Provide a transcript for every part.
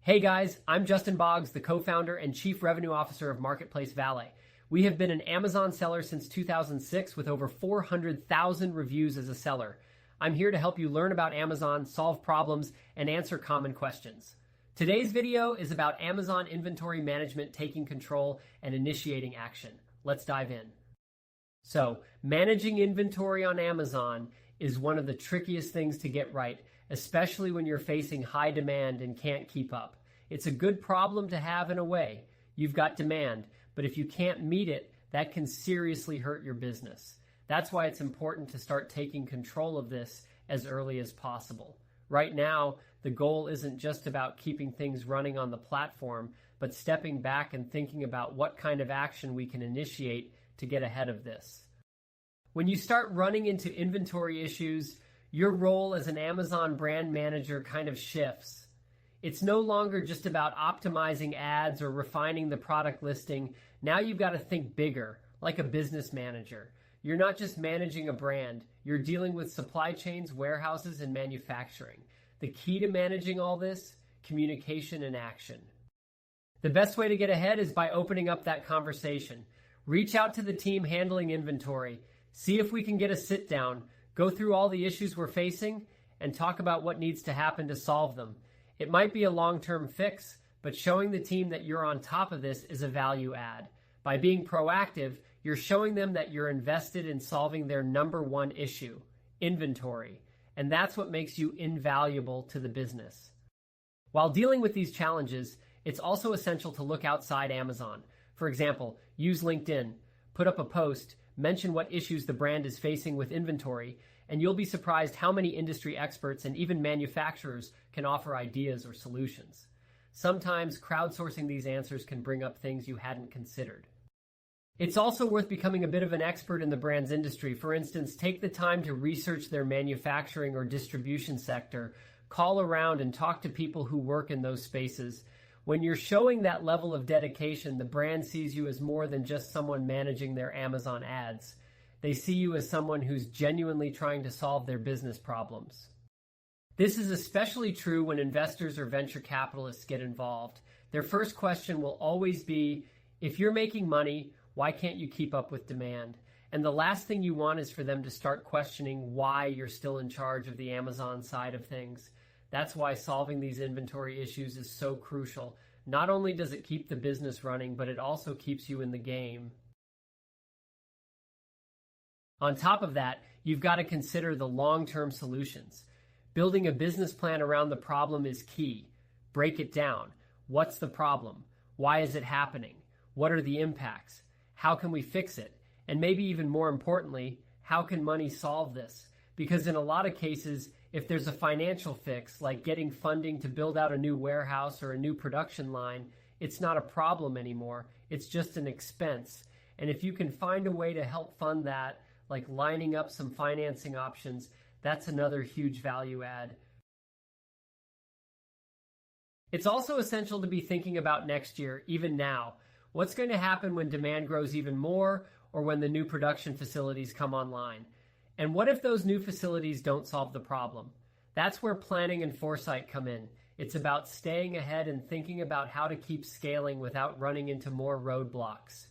Hey guys, I'm Justin Boggs, the co-founder and chief revenue officer of Marketplace Valet. We have been an Amazon seller since 2006 with over 400,000 reviews as a seller. I'm here to help you learn about Amazon, solve problems, and answer common questions. Today's video is about Amazon inventory management taking control and initiating action. Let's dive in. So, managing inventory on Amazon is one of the trickiest things to get right, especially when you're facing high demand and can't keep up. It's a good problem to have in a way. You've got demand, but if you can't meet it, that can seriously hurt your business. That's why it's important to start taking control of this as early as possible. Right now, the goal isn't just about keeping things running on the platform, but stepping back and thinking about what kind of action we can initiate to get ahead of this. When you start running into inventory issues, your role as an Amazon brand manager kind of shifts. It's no longer just about optimizing ads or refining the product listing. Now you've got to think bigger, like a business manager. You're not just managing a brand. You're dealing with supply chains, warehouses, and manufacturing. The key to managing all this? Communication and action. The best way to get ahead is by opening up that conversation. Reach out to the team handling inventory. See if we can get a sit down. Go through all the issues we're facing and talk about what needs to happen to solve them. It might be a long-term fix, but showing the team that you're on top of this is a value add. By being proactive, you're showing them that you're invested in solving their number one issue, inventory, and that's what makes you invaluable to the business. While dealing with these challenges, it's also essential to look outside Amazon. For example, use LinkedIn, put up a post, mention what issues the brand is facing with inventory, and you'll be surprised how many industry experts and even manufacturers can offer ideas or solutions. Sometimes crowdsourcing these answers can bring up things you hadn't considered. It's also worth becoming a bit of an expert in the brand's industry. For instance, take the time to research their manufacturing or distribution sector, call around and talk to people who work in those spaces. When you're showing that level of dedication, the brand sees you as more than just someone managing their Amazon ads. They see you as someone who's genuinely trying to solve their business problems. This is especially true when investors or venture capitalists get involved. Their first question will always be, if you're making money, why can't you keep up with demand? And the last thing you want is for them to start questioning why you're still in charge of the Amazon side of things. That's why solving these inventory issues is so crucial. Not only does it keep the business running, but it also keeps you in the game. On top of that, you've got to consider the long-term solutions. Building a business plan around the problem is key. Break it down. What's the problem? Why is it happening? What are the impacts? How can we fix it? And maybe even more importantly, how can money solve this? Because in a lot of cases, if there's a financial fix, like getting funding to build out a new warehouse or a new production line, it's not a problem anymore. It's just an expense. And if you can find a way to help fund that, like lining up some financing options, that's another huge value add. It's also essential to be thinking about next year, even now. What's going to happen when demand grows even more or when the new production facilities come online? And what if those new facilities don't solve the problem? That's where planning and foresight come in. It's about staying ahead and thinking about how to keep scaling without running into more roadblocks.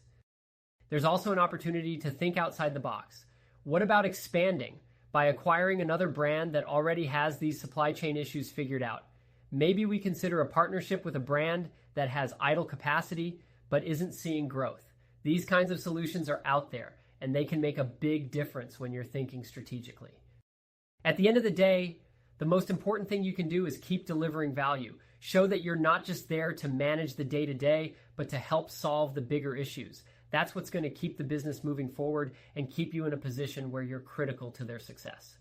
There's also an opportunity to think outside the box. What about expanding by acquiring another brand that already has these supply chain issues figured out? Maybe we consider a partnership with a brand that has idle capacity but isn't seeing growth. These kinds of solutions are out there, and they can make a big difference when you're thinking strategically. At the end of the day, the most important thing you can do is keep delivering value. Show that you're not just there to manage the day-to-day, but to help solve the bigger issues. That's what's going to keep the business moving forward and keep you in a position where you're critical to their success.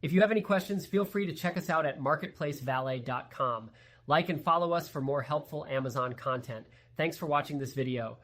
If you have any questions, feel free to check us out at marketplacevalet.com. Like and follow us for more helpful Amazon content. Thanks for watching this video.